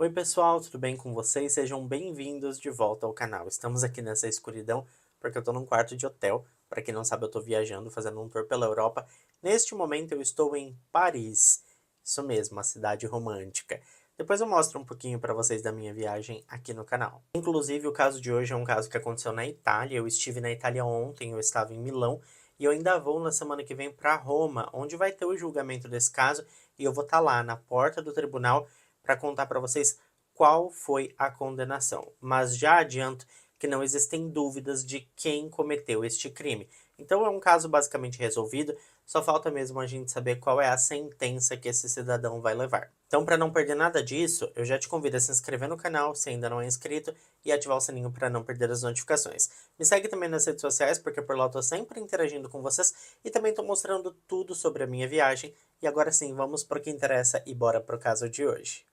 Oi pessoal, tudo bem com vocês? Sejam bem-vindos de volta ao canal. Estamos aqui nessa escuridão porque eu tô num quarto de hotel. Para quem não sabe, eu tô viajando, fazendo um tour pela Europa. Neste momento eu estou em Paris. Isso mesmo, uma cidade romântica. Depois eu mostro um pouquinho para vocês da minha viagem aqui no canal. Inclusive, o caso de hoje é um caso que aconteceu na Itália. Eu estive na Itália ontem, eu estava em Milão. E eu ainda vou na semana que vem para Roma, onde vai ter o julgamento desse caso. E eu vou estar lá na porta do tribunal para contar para vocês qual foi a condenação. Mas já adianto que não existem dúvidas de quem cometeu este crime. Então é um caso basicamente resolvido, só falta mesmo a gente saber qual é a sentença que esse cidadão vai levar. Então, para não perder nada disso, eu já te convido a se inscrever no canal se ainda não é inscrito e ativar o sininho para não perder as notificações. Me segue também nas redes sociais, porque por lá eu estou sempre interagindo com vocês e também estou mostrando tudo sobre a minha viagem. E agora sim, vamos para o que interessa e bora para o caso de hoje.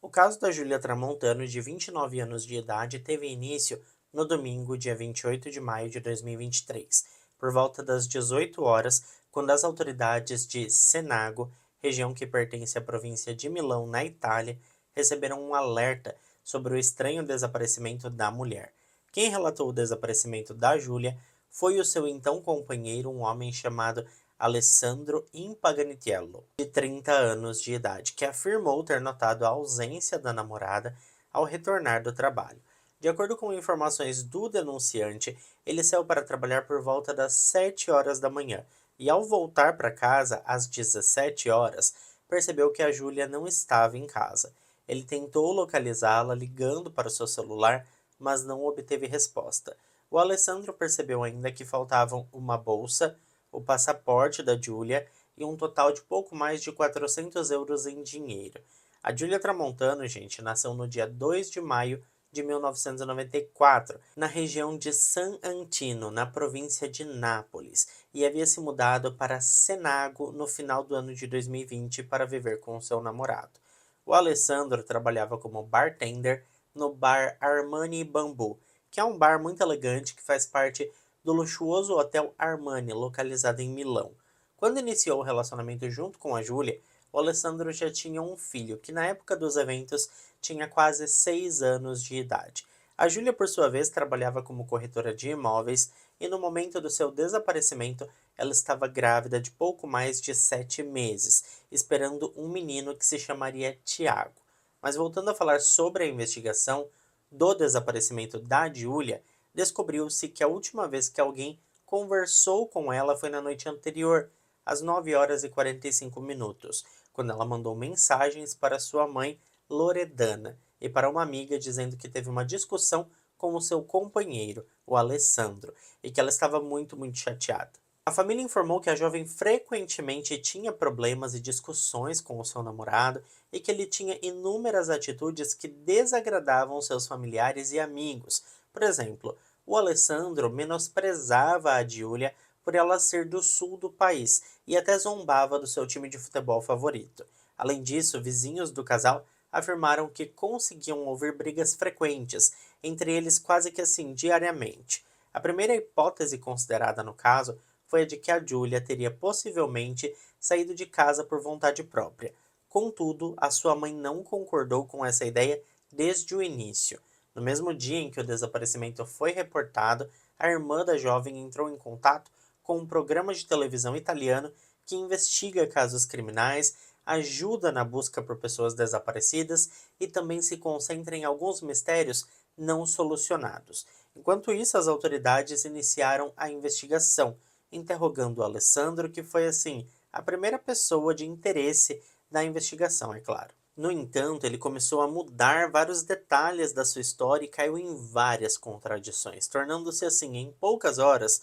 O caso da Júlia Tramontano, de 29 anos de idade, teve início no domingo, dia 28 de maio de 2023, por volta das 18 horas, quando as autoridades de Senago, região que pertence à província de Milão, na Itália, receberam um alerta sobre o estranho desaparecimento da mulher. Quem relatou o desaparecimento da Júlia foi o seu então companheiro, um homem chamado Alessandro Impaganitiello, de 30 anos de idade, que afirmou ter notado a ausência da namorada ao retornar do trabalho. De acordo com informações do denunciante, ele saiu para trabalhar por volta das 7 horas da manhã e, ao voltar para casa às 17 horas, percebeu que a Júlia não estava em casa. Ele tentou localizá-la ligando para o seu celular, mas não obteve resposta. O Alessandro percebeu ainda que faltavam uma bolsa, o passaporte da Giulia e um total de pouco mais de 400 euros em dinheiro. A Giulia Tramontano, gente, nasceu no dia 2 de maio de 1994, na região de San Antino, na província de Nápoles, e havia se mudado para Senago no final do ano de 2020 para viver com seu namorado. O Alessandro trabalhava como bartender no bar Armani Bamboo, que é um bar muito elegante que faz parte do luxuoso Hotel Armani, localizado em Milão. Quando iniciou o relacionamento junto com a Júlia, o Alessandro já tinha um filho, que na época dos eventos tinha quase 6 anos de idade. A Júlia, por sua vez, trabalhava como corretora de imóveis e no momento do seu desaparecimento, ela estava grávida de pouco mais de 7 meses, esperando um menino que se chamaria Tiago. Mas voltando a falar sobre a investigação do desaparecimento da Júlia, descobriu-se que a última vez que alguém conversou com ela foi na noite anterior, às 9 horas e 45 minutos, quando ela mandou mensagens para sua mãe, Loredana, e para uma amiga dizendo que teve uma discussão com o seu companheiro, o Alessandro, e que ela estava muito chateada. A família informou que a jovem frequentemente tinha problemas e discussões com o seu namorado e que ele tinha inúmeras atitudes que desagradavam seus familiares e amigos. Por exemplo, o Alessandro menosprezava a Giulia por ela ser do sul do país e até zombava do seu time de futebol favorito. Além disso, vizinhos do casal afirmaram que conseguiam ouvir brigas frequentes, entre eles quase que assim diariamente. A primeira hipótese considerada no caso foi a de que a Giulia teria possivelmente saído de casa por vontade própria. Contudo, a sua mãe não concordou com essa ideia desde o início. No mesmo dia em que o desaparecimento foi reportado, a irmã da jovem entrou em contato com um programa de televisão italiano que investiga casos criminais, ajuda na busca por pessoas desaparecidas e também se concentra em alguns mistérios não solucionados. Enquanto isso, as autoridades iniciaram a investigação, interrogando o Alessandro, que foi assim a primeira pessoa de interesse da investigação, é claro. No entanto, ele começou a mudar vários detalhes da sua história e caiu em várias contradições, tornando-se assim, em poucas horas,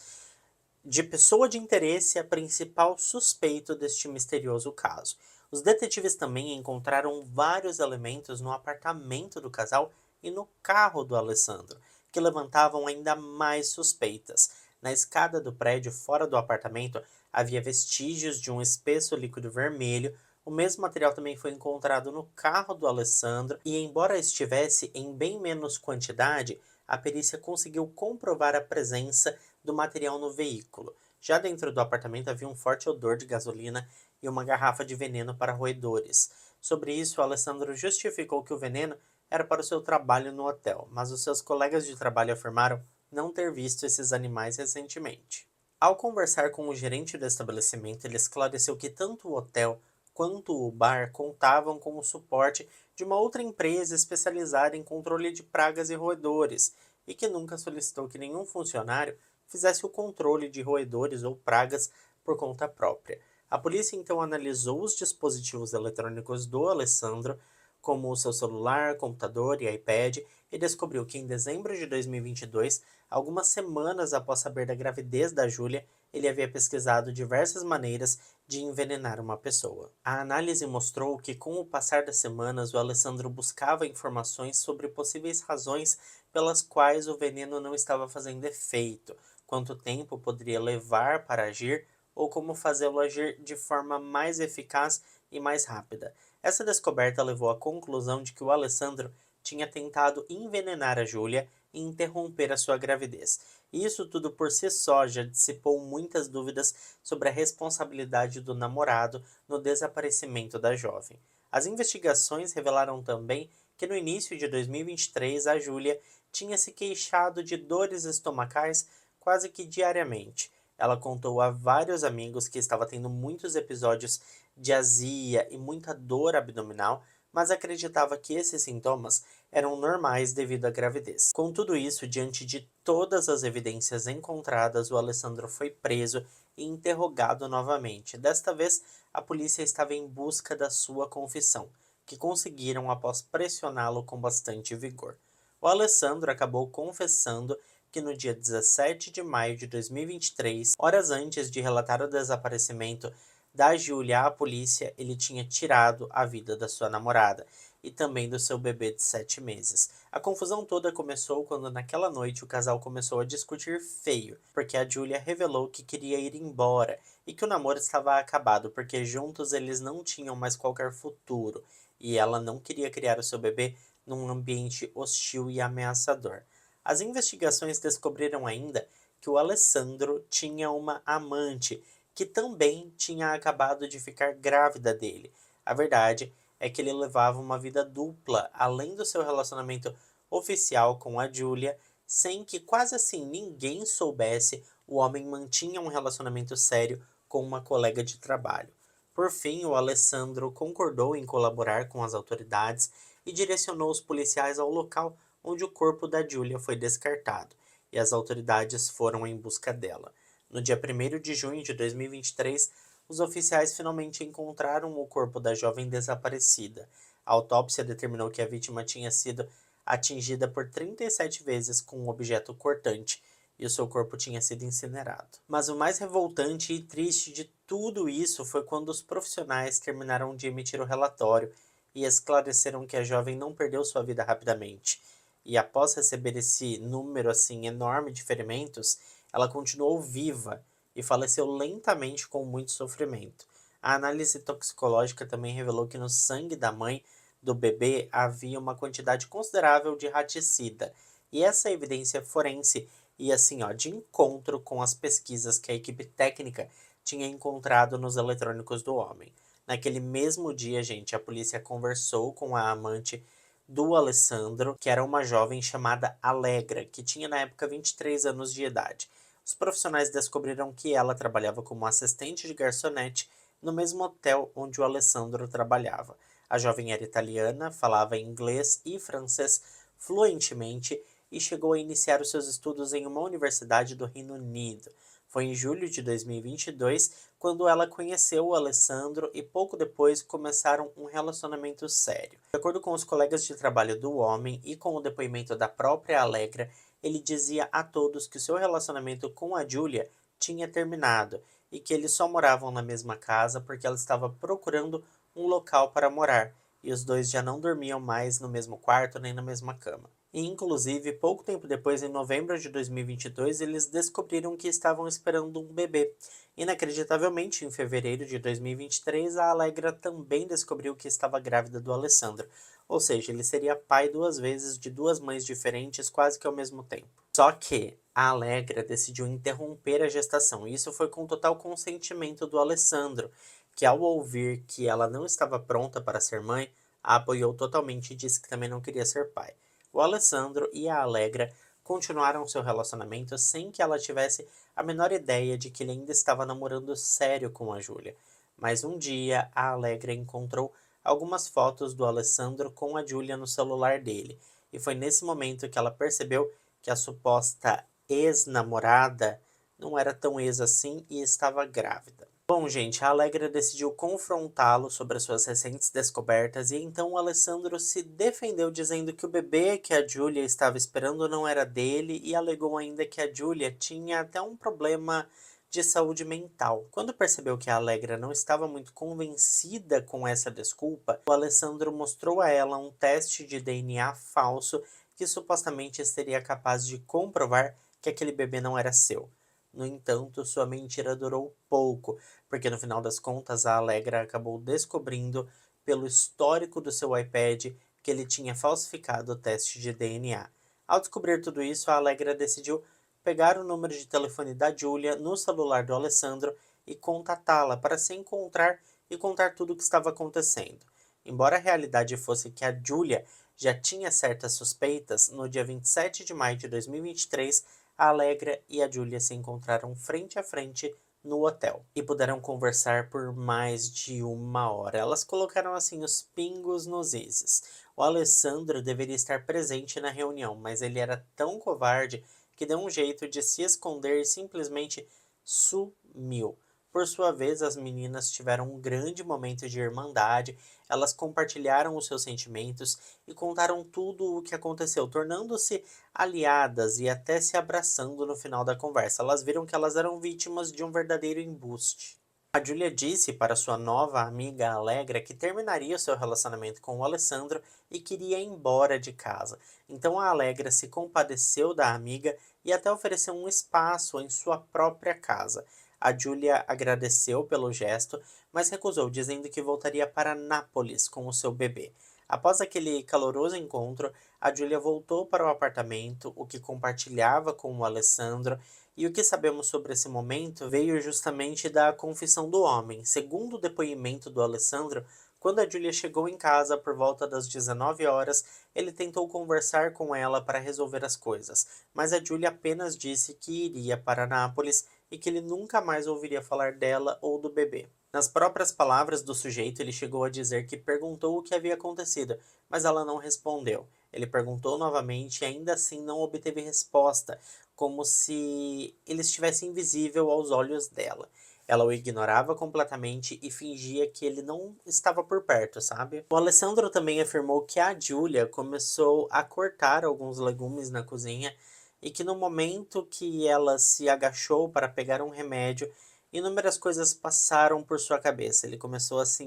de pessoa de interesse a principal suspeito deste misterioso caso. Os detetives também encontraram vários elementos no apartamento do casal e no carro do Alessandro, que levantavam ainda mais suspeitas. Na escada do prédio fora do apartamento havia vestígios de um espesso líquido vermelho. O mesmo material também foi encontrado no carro do Alessandro e, embora estivesse em bem menos quantidade, a perícia conseguiu comprovar a presença do material no veículo. Já dentro do apartamento havia um forte odor de gasolina e uma garrafa de veneno para roedores. Sobre isso, Alessandro justificou que o veneno era para o seu trabalho no hotel, mas os seus colegas de trabalho afirmaram não ter visto esses animais recentemente. Ao conversar com o gerente do estabelecimento, ele esclareceu que tanto o hotel quanto o bar contavam com o suporte de uma outra empresa especializada em controle de pragas e roedores, e que nunca solicitou que nenhum funcionário fizesse o controle de roedores ou pragas por conta própria. A polícia então analisou os dispositivos eletrônicos do Alessandro, como o seu celular, computador e iPad, e descobriu que em dezembro de 2022, algumas semanas após saber da gravidez da Júlia, ele havia pesquisado diversas maneiras de envenenar uma pessoa. A análise mostrou que, com o passar das semanas, o Alessandro buscava informações sobre possíveis razões pelas quais o veneno não estava fazendo efeito, quanto tempo poderia levar para agir ou como fazê-lo agir de forma mais eficaz e mais rápida. Essa descoberta levou à conclusão de que o Alessandro tinha tentado envenenar a Júlia e interromper a sua gravidez. E isso tudo por si só já dissipou muitas dúvidas sobre a responsabilidade do namorado no desaparecimento da jovem. As investigações revelaram também que no início de 2023 a Júlia tinha se queixado de dores estomacais quase que diariamente. Ela contou a vários amigos que estava tendo muitos episódios de azia e muita dor abdominal, mas acreditava que esses sintomas eram normais devido à gravidez. Com tudo isso, diante de todas as evidências encontradas, o Alessandro foi preso e interrogado novamente. Desta vez, a polícia estava em busca da sua confissão, que conseguiram após pressioná-lo com bastante vigor. O Alessandro acabou confessando que no dia 17 de maio de 2023, horas antes de relatar o desaparecimento da Júlia à polícia, ele tinha tirado a vida da sua namorada e também do seu bebê de 7 meses. A confusão toda começou quando naquela noite o casal começou a discutir feio, porque a Júlia revelou que queria ir embora e que o namoro estava acabado porque juntos eles não tinham mais qualquer futuro e ela não queria criar o seu bebê num ambiente hostil e ameaçador. As investigações descobriram ainda que o Alessandro tinha uma amante que também tinha acabado de ficar grávida dele. A verdade é que ele levava uma vida dupla, além do seu relacionamento oficial com a Júlia, sem que quase assim ninguém soubesse, o homem mantinha um relacionamento sério com uma colega de trabalho. Por fim, o Alessandro concordou em colaborar com as autoridades e direcionou os policiais ao local onde o corpo da Júlia foi descartado, e as autoridades foram em busca dela. No dia 1º de junho de 2023, os oficiais finalmente encontraram o corpo da jovem desaparecida. A autópsia determinou que a vítima tinha sido atingida por 37 vezes com um objeto cortante e o seu corpo tinha sido incinerado. Mas o mais revoltante e triste de tudo isso foi quando os profissionais terminaram de emitir o relatório e esclareceram que a jovem não perdeu sua vida rapidamente. E após receber esse número assim enorme de ferimentos, ela continuou viva e faleceu lentamente com muito sofrimento. A análise toxicológica também revelou que no sangue da mãe do bebê havia uma quantidade considerável de raticida, e essa evidência forense ia assim, ó, de encontro com as pesquisas que a equipe técnica tinha encontrado nos eletrônicos do homem. Naquele mesmo dia, gente, a polícia conversou com a amante do Alessandro, que era uma jovem chamada Alegra, que tinha na época 23 anos de idade. Os profissionais descobriram que ela trabalhava como assistente de garçonete no mesmo hotel onde o Alessandro trabalhava. A jovem era italiana, falava inglês e francês fluentemente e chegou a iniciar os seus estudos em uma universidade do Reino Unido. Foi em julho de 2022 quando ela conheceu o Alessandro e pouco depois começaram um relacionamento sério. De acordo com os colegas de trabalho do homem e com o depoimento da própria Alegra, ele dizia a todos que o seu relacionamento com a Júlia tinha terminado e que eles só moravam na mesma casa porque ela estava procurando um local para morar e os dois já não dormiam mais no mesmo quarto nem na mesma cama. E, inclusive, pouco tempo depois, em novembro de 2022, eles descobriram que estavam esperando um bebê. Inacreditavelmente, em fevereiro de 2023, a Allegra também descobriu que estava grávida do Alessandro. Ou seja, ele seria pai duas vezes de duas mães diferentes, quase que ao mesmo tempo. Só que a Allegra decidiu interromper a gestação. E isso foi com total consentimento do Alessandro, que ao ouvir que ela não estava pronta para ser mãe, a apoiou totalmente e disse que também não queria ser pai. O Alessandro e a Allegra continuaram seu relacionamento sem que ela tivesse a menor ideia de que ele ainda estava namorando sério com a Júlia. Mas um dia a Allegra encontrou algumas fotos do Alessandro com a Júlia no celular dele, e foi nesse momento que ela percebeu que a suposta ex-namorada não era tão ex assim e estava grávida. Bom, gente, a Allegra decidiu confrontá-lo sobre as suas recentes descobertas e então o Alessandro se defendeu dizendo que o bebê que a Julia estava esperando não era dele e alegou ainda que a Julia tinha até um problema de saúde mental. Quando percebeu que a Allegra não estava muito convencida com essa desculpa, o Alessandro mostrou a ela um teste de DNA falso que supostamente seria capaz de comprovar que aquele bebê não era seu. No entanto, sua mentira durou pouco, porque no final das contas a Allegra acabou descobrindo pelo histórico do seu iPad que ele tinha falsificado o teste de DNA. Ao descobrir tudo isso, a Allegra decidiu pegar o número de telefone da Julia no celular do Alessandro e contatá-la para se encontrar e contar tudo o que estava acontecendo. Embora a realidade fosse que a Julia já tinha certas suspeitas, no dia 27 de maio de 2023, a Allegra e a Julia se encontraram frente a frente no hotel e puderam conversar por mais de uma hora. Elas colocaram assim os pingos nos is. O Alessandro deveria estar presente na reunião, mas ele era tão covarde que deu um jeito de se esconder e simplesmente sumiu. Por sua vez, as meninas tiveram um grande momento de irmandade, elas compartilharam os seus sentimentos e contaram tudo o que aconteceu, tornando-se aliadas e até se abraçando no final da conversa. Elas viram que elas eram vítimas de um verdadeiro embuste. A Julia disse para sua nova amiga Allegra que terminaria seu relacionamento com o Alessandro e queria ir embora de casa. Então a Allegra se compadeceu da amiga e até ofereceu um espaço em sua própria casa. A Julia agradeceu pelo gesto, mas recusou, dizendo que voltaria para Nápoles com o seu bebê. Após aquele caloroso encontro, a Julia voltou para o apartamento, o que compartilhava com o Alessandro, e o que sabemos sobre esse momento veio justamente da confissão do homem. Segundo o depoimento do Alessandro, quando a Julia chegou em casa por volta das 19 horas, ele tentou conversar com ela para resolver as coisas, mas a Julia apenas disse que iria para Nápoles e que ele nunca mais ouviria falar dela ou do bebê. Nas próprias palavras do sujeito, ele chegou a dizer que perguntou o que havia acontecido, mas ela não respondeu. Ele perguntou novamente e ainda assim não obteve resposta, como se ele estivesse invisível aos olhos dela. Ela o ignorava completamente e fingia que ele não estava por perto, sabe? O Alessandro também afirmou que a Julia começou a cortar alguns legumes na cozinha e que no momento que ela se agachou para pegar um remédio, inúmeras coisas passaram por sua cabeça. Ele começou a se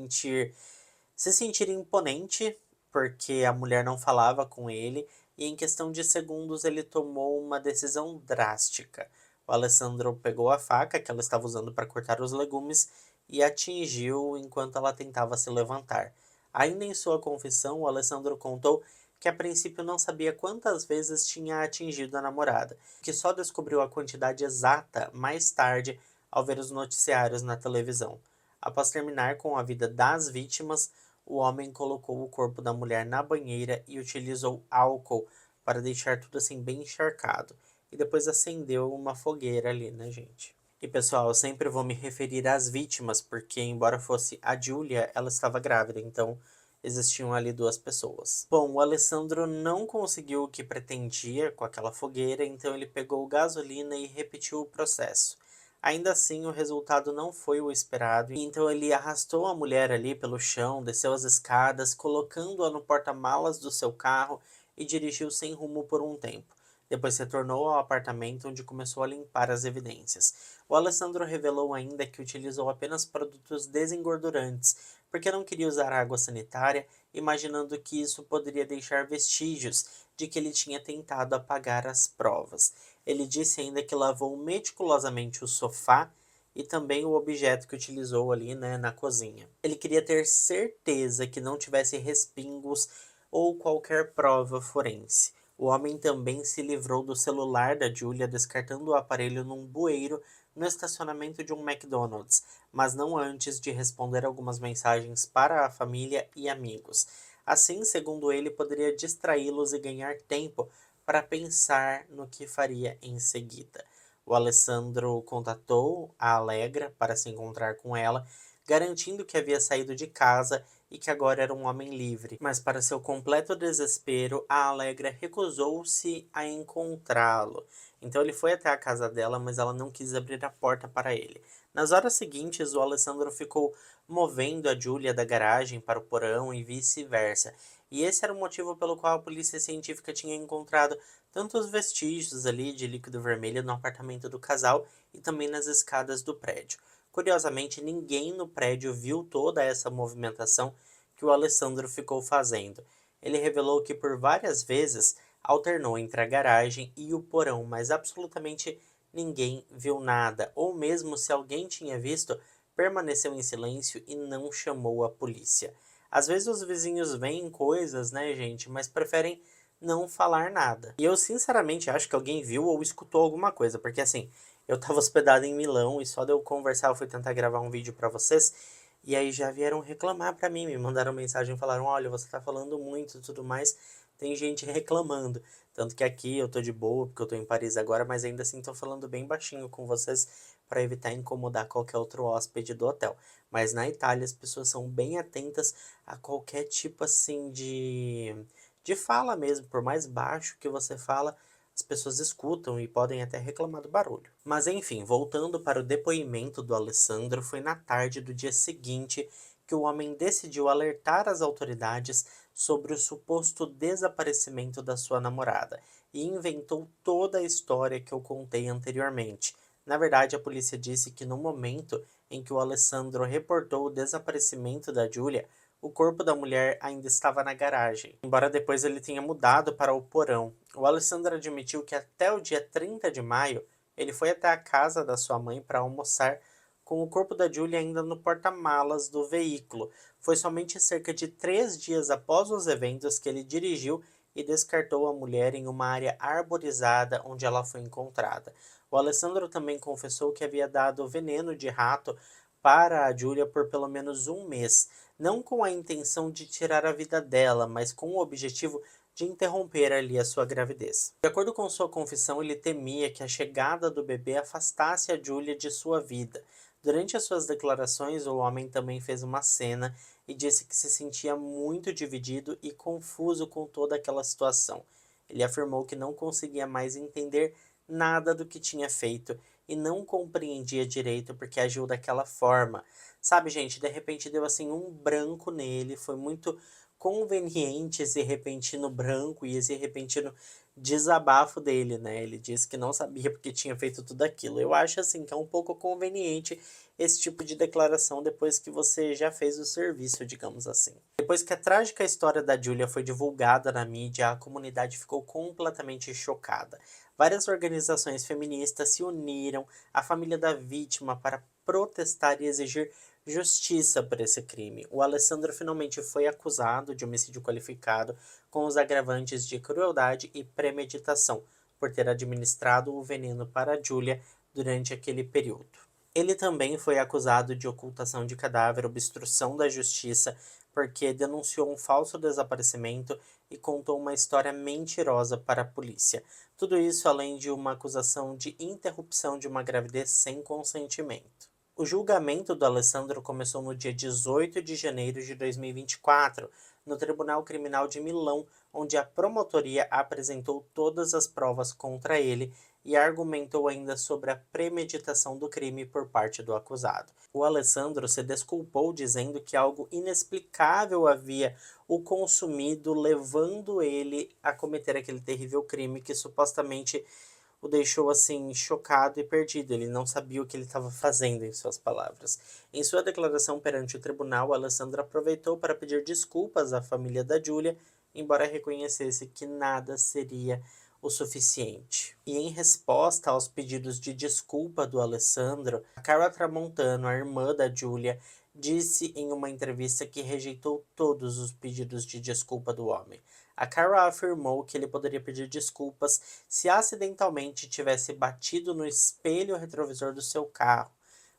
sentir imponente, porque a mulher não falava com ele, e em questão de segundos ele tomou uma decisão drástica. O Alessandro pegou a faca que ela estava usando para cortar os legumes e atingiu enquanto ela tentava se levantar. Ainda em sua confissão, o Alessandro contou que a princípio não sabia quantas vezes tinha atingido a namorada, que só descobriu a quantidade exata mais tarde ao ver os noticiários na televisão. Após terminar com a vida das vítimas, o homem colocou o corpo da mulher na banheira e utilizou álcool para deixar tudo assim bem encharcado. E depois acendeu uma fogueira ali, né, gente? E pessoal, eu sempre vou me referir às vítimas, porque embora fosse a Julia, ela estava grávida, então existiam ali duas pessoas. Bom, o Alessandro não conseguiu o que pretendia com aquela fogueira, então ele pegou gasolina e repetiu o processo. Ainda assim, o resultado não foi o esperado, então ele arrastou a mulher ali pelo chão, desceu as escadas, colocando-a no porta-malas do seu carro e dirigiu sem rumo por um tempo. Depois retornou ao apartamento onde começou a limpar as evidências. O Alessandro revelou ainda que utilizou apenas produtos desengordurantes, porque não queria usar água sanitária, imaginando que isso poderia deixar vestígios de que ele tinha tentado apagar as provas. Ele disse ainda que lavou meticulosamente o sofá e também o objeto que utilizou ali, né, na cozinha. Ele queria ter certeza que não tivesse respingos ou qualquer prova forense. O homem também se livrou do celular da Julia, descartando o aparelho num bueiro no estacionamento de um McDonald's, mas não antes de responder algumas mensagens para a família e amigos. Assim, segundo ele, poderia distraí-los e ganhar tempo para pensar no que faria em seguida. O Alessandro contatou a Alegra para se encontrar com ela, garantindo que havia saído de casa e que agora era um homem livre. Mas, para seu completo desespero, a Alegra recusou-se a encontrá-lo. Então ele foi até a casa dela, mas ela não quis abrir a porta para ele. Nas horas seguintes, o Alessandro ficou movendo a Julia da garagem para o porão e vice-versa. E esse era o motivo pelo qual a polícia científica tinha encontrado tantos vestígios ali de líquido vermelho no apartamento do casal e também nas escadas do prédio. Curiosamente, ninguém no prédio viu toda essa movimentação que o Alessandro ficou fazendo. Ele revelou que por várias vezes alternou entre a garagem e o porão, mas absolutamente ninguém viu nada, ou mesmo se alguém tinha visto, permaneceu em silêncio e não chamou a polícia. Às vezes os vizinhos veem coisas, né, gente, mas preferem não falar nada. E eu sinceramente acho que alguém viu ou escutou alguma coisa, porque assim, eu tava hospedado em Milão e só de eu conversar eu fui tentar gravar um vídeo pra vocês, e aí já vieram reclamar pra mim, me mandaram mensagem, falaram, olha, você tá falando muito e tudo mais, tem gente reclamando. Tanto que aqui eu tô de boa, porque eu tô em Paris agora, mas ainda assim tô falando bem baixinho com vocês para evitar incomodar qualquer outro hóspede do hotel. Mas na Itália as pessoas são bem atentas a qualquer tipo assim de fala mesmo, por mais baixo que você fala, as pessoas escutam e podem até reclamar do barulho. Mas enfim, voltando para o depoimento do Alessandro, foi na tarde do dia seguinte que o homem decidiu alertar as autoridades sobre o suposto desaparecimento da sua namorada e inventou toda a história que eu contei anteriormente. Na verdade, a polícia disse que no momento em que o Alessandro reportou o desaparecimento da Julia, o corpo da mulher ainda estava na garagem, embora depois ele tenha mudado para o porão. O Alessandro admitiu que até o dia 30 de maio ele foi até a casa da sua mãe para almoçar com o corpo da Julia ainda no porta-malas do veículo. Foi somente cerca de 3 dias após os eventos que ele dirigiu e descartou a mulher em uma área arborizada onde ela foi encontrada. O Alessandro também confessou que havia dado veneno de rato para a Julia por pelo menos um mês, não com a intenção de tirar a vida dela, mas com o objetivo de interromper ali a sua gravidez. De acordo com sua confissão, ele temia que a chegada do bebê afastasse a Julia de sua vida. Durante as suas declarações, o homem também fez uma cena e disse que se sentia muito dividido e confuso com toda aquela situação. Ele afirmou que não conseguia mais entender nada do que tinha feito e não compreendia direito porque agiu daquela forma. Sabe, gente, de repente deu assim um branco nele, foi muito conveniente esse repentino branco e esse repentino desabafo dele, né? Ele disse que não sabia porque tinha feito tudo aquilo. Eu acho assim que é um pouco conveniente esse tipo de declaração depois que você já fez o serviço, digamos assim. Depois que a trágica história da Julia foi divulgada na mídia, a comunidade ficou completamente chocada. Várias organizações feministas se uniram à família da vítima para protestar e exigir justiça por esse crime. O Alessandro finalmente foi acusado de homicídio qualificado com os agravantes de crueldade e premeditação, por ter administrado o veneno para Julia durante aquele período. Ele também foi acusado de ocultação de cadáver, obstrução da justiça, porque denunciou um falso desaparecimento e contou uma história mentirosa para a polícia. Tudo isso além de uma acusação de interrupção de uma gravidez sem consentimento. O julgamento do Alessandro começou no dia 18 de janeiro de 2024, no Tribunal Criminal de Milão, onde a promotoria apresentou todas as provas contra ele e argumentou ainda sobre a premeditação do crime por parte do acusado. O Alessandro se desculpou dizendo que algo inexplicável havia o consumido, levando ele a cometer aquele terrível crime que supostamente o deixou assim chocado e perdido. Ele não sabia o que ele estava fazendo, em suas palavras. Em sua declaração perante o tribunal, Alessandro aproveitou para pedir desculpas à família da Julia embora reconhecesse que nada seria o suficiente. E em resposta aos pedidos de desculpa do Alessandro, a Carla Tramontano, a irmã da Giulia, disse em uma entrevista que rejeitou todos os pedidos de desculpa do homem. A Carla afirmou que ele poderia pedir desculpas se acidentalmente tivesse batido no espelho retrovisor do seu carro,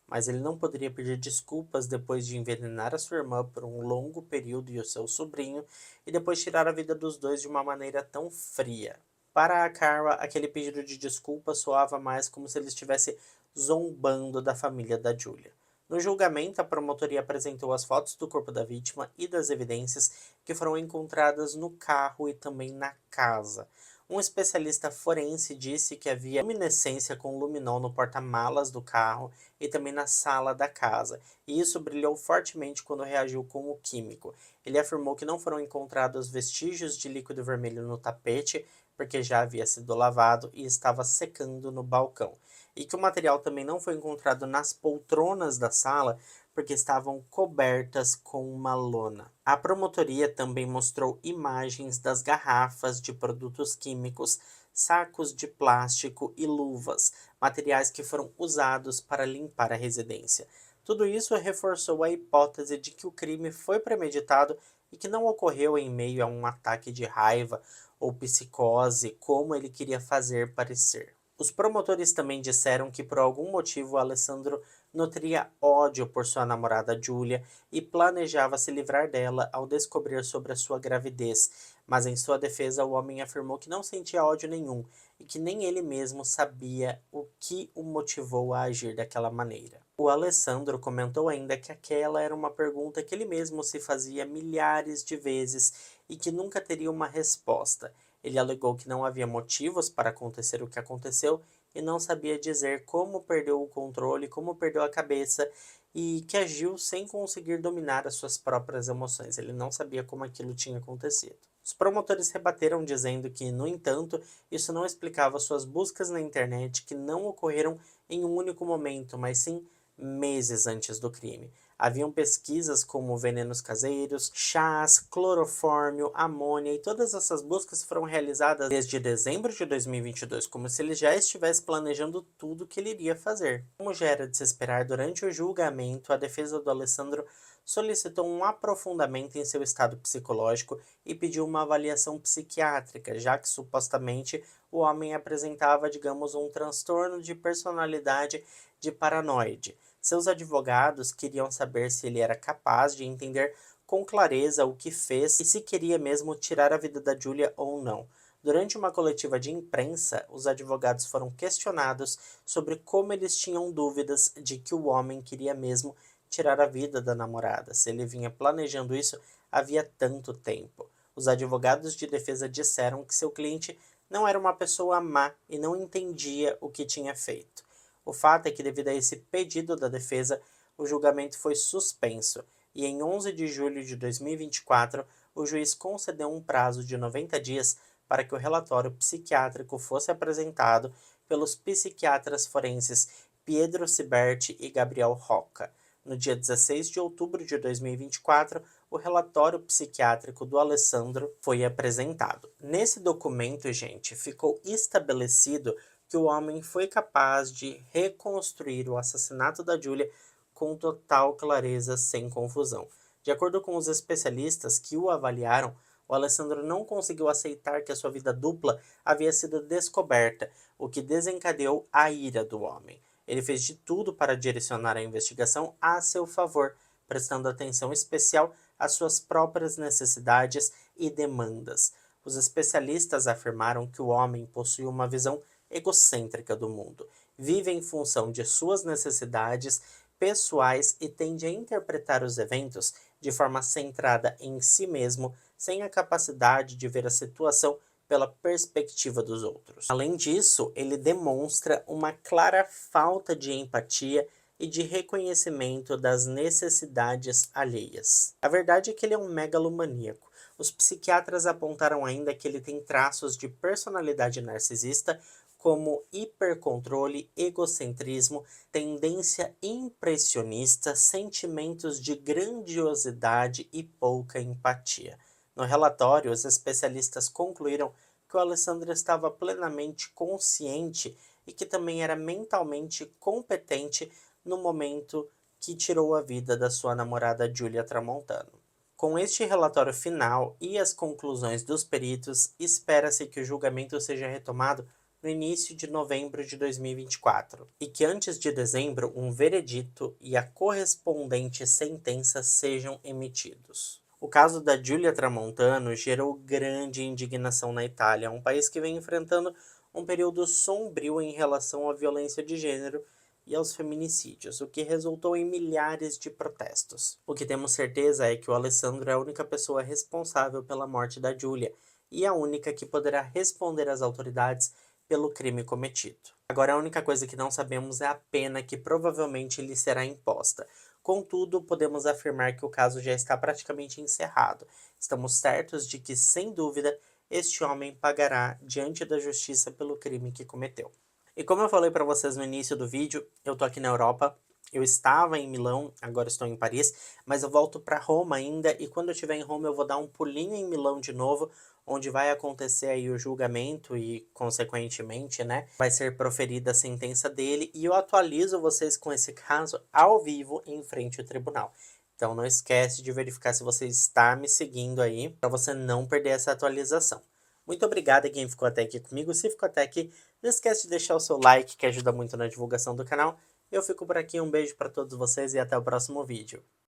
mas ele não poderia pedir desculpas depois de envenenar a sua irmã por um longo período e o seu sobrinho, e depois tirar a vida dos dois de uma maneira tão fria. Para a Carla, aquele pedido de desculpa soava mais como se ele estivesse zombando da família da Giulia. No julgamento, a promotoria apresentou as fotos do corpo da vítima e das evidências que foram encontradas no carro e também na casa. Um especialista forense disse que havia luminescência com luminol no porta-malas do carro e também na sala da casa, e isso brilhou fortemente quando reagiu com o químico. Ele afirmou que não foram encontrados vestígios de líquido vermelho no tapete, porque já havia sido lavado e estava secando no balcão, e que o material também não foi encontrado nas poltronas da sala, porque estavam cobertas com uma lona. A promotoria também mostrou imagens das garrafas de produtos químicos, sacos de plástico e luvas, materiais que foram usados para limpar a residência. Tudo isso reforçou a hipótese de que o crime foi premeditado e que não ocorreu em meio a um ataque de raiva ou psicose, como ele queria fazer parecer. Os promotores também disseram que por algum motivo Alessandro nutria ódio por sua namorada Giulia e planejava se livrar dela ao descobrir sobre a sua gravidez, mas em sua defesa o homem afirmou que não sentia ódio nenhum e que nem ele mesmo sabia o que o motivou a agir daquela maneira. O Alessandro comentou ainda que aquela era uma pergunta que ele mesmo se fazia milhares de vezes e que nunca teria uma resposta. Ele alegou que não havia motivos para acontecer o que aconteceu e não sabia dizer como perdeu o controle, como perdeu a cabeça e que agiu sem conseguir dominar as suas próprias emoções. Ele não sabia como aquilo tinha acontecido. Os promotores rebateram dizendo que, no entanto, isso não explicava suas buscas na internet que não ocorreram em um único momento, mas sim meses antes do crime. Haviam pesquisas como venenos caseiros, chás, clorofórmio, amônia, e todas essas buscas foram realizadas desde dezembro de 2022, como se ele já estivesse planejando tudo o que ele iria fazer. Como já era de se esperar, durante o julgamento, a defesa do Alessandro solicitou um aprofundamento em seu estado psicológico e pediu uma avaliação psiquiátrica, já que supostamente o homem apresentava, digamos, um transtorno de personalidade de paranoide. Seus advogados queriam saber se ele era capaz de entender com clareza o que fez e se queria mesmo tirar a vida da Giulia ou não. Durante uma coletiva de imprensa, os advogados foram questionados sobre como eles tinham dúvidas de que o homem queria mesmo tirar a vida da namorada, se ele vinha planejando isso havia tanto tempo. Os advogados de defesa disseram que seu cliente não era uma pessoa má e não entendia o que tinha feito. O fato é que, devido a esse pedido da defesa, o julgamento foi suspenso e, em 11 de julho de 2024, o juiz concedeu um prazo de 90 dias para que o relatório psiquiátrico fosse apresentado pelos psiquiatras forenses Pietro Siberti e Gabriel Rocca. No dia 16 de outubro de 2024, o relatório psiquiátrico do Alessandro foi apresentado. Nesse documento, gente, ficou estabelecido que o homem foi capaz de reconstruir o assassinato da Giulia com total clareza, sem confusão. De acordo com os especialistas que o avaliaram, o Alessandro não conseguiu aceitar que a sua vida dupla havia sido descoberta, o que desencadeou a ira do homem. Ele fez de tudo para direcionar a investigação a seu favor, prestando atenção especial às suas próprias necessidades e demandas. Os especialistas afirmaram que o homem possui uma visão egocêntrica do mundo, vive em função de suas necessidades pessoais e tende a interpretar os eventos de forma centrada em si mesmo, sem a capacidade de ver a situação pela perspectiva dos outros. Além disso, ele demonstra uma clara falta de empatia e de reconhecimento das necessidades alheias. A verdade é que ele é um megalomaníaco. Os psiquiatras apontaram ainda que ele tem traços de personalidade narcisista, como hipercontrole, egocentrismo, tendência impressionista, sentimentos de grandiosidade e pouca empatia. No relatório, os especialistas concluíram que o Alessandro estava plenamente consciente e que também era mentalmente competente no momento que tirou a vida da sua namorada Giulia Tramontano. Com este relatório final e as conclusões dos peritos, espera-se que o julgamento seja retomado no início de novembro de 2024 e que antes de dezembro um veredito e a correspondente sentença sejam emitidos. O caso da Giulia Tramontano gerou grande indignação na Itália, um país que vem enfrentando um período sombrio em relação à violência de gênero e aos feminicídios, o que resultou em milhares de protestos. O que temos certeza é que o Alessandro é a única pessoa responsável pela morte da Giulia e a única que poderá responder às autoridades pelo crime cometido. Agora, a única coisa que não sabemos é a pena que provavelmente lhe será imposta. Contudo, podemos afirmar que o caso já está praticamente encerrado. Estamos certos de que, sem dúvida, este homem pagará diante da justiça pelo crime que cometeu. E como eu falei para vocês no início do vídeo, eu tô aqui na Europa. Eu estava em Milão, agora estou em Paris, mas eu volto para Roma ainda, e quando eu estiver em Roma eu vou dar um pulinho em Milão de novo, onde vai acontecer aí o julgamento e, consequentemente, né, vai ser proferida a sentença dele, e eu atualizo vocês com esse caso ao vivo em frente ao tribunal. Então não esquece de verificar se você está me seguindo aí, para você não perder essa atualização. Muito obrigado a quem ficou até aqui comigo. Se ficou até aqui, não esquece de deixar o seu like, que ajuda muito na divulgação do canal. Eu fico por aqui, um beijo para todos vocês e até o próximo vídeo.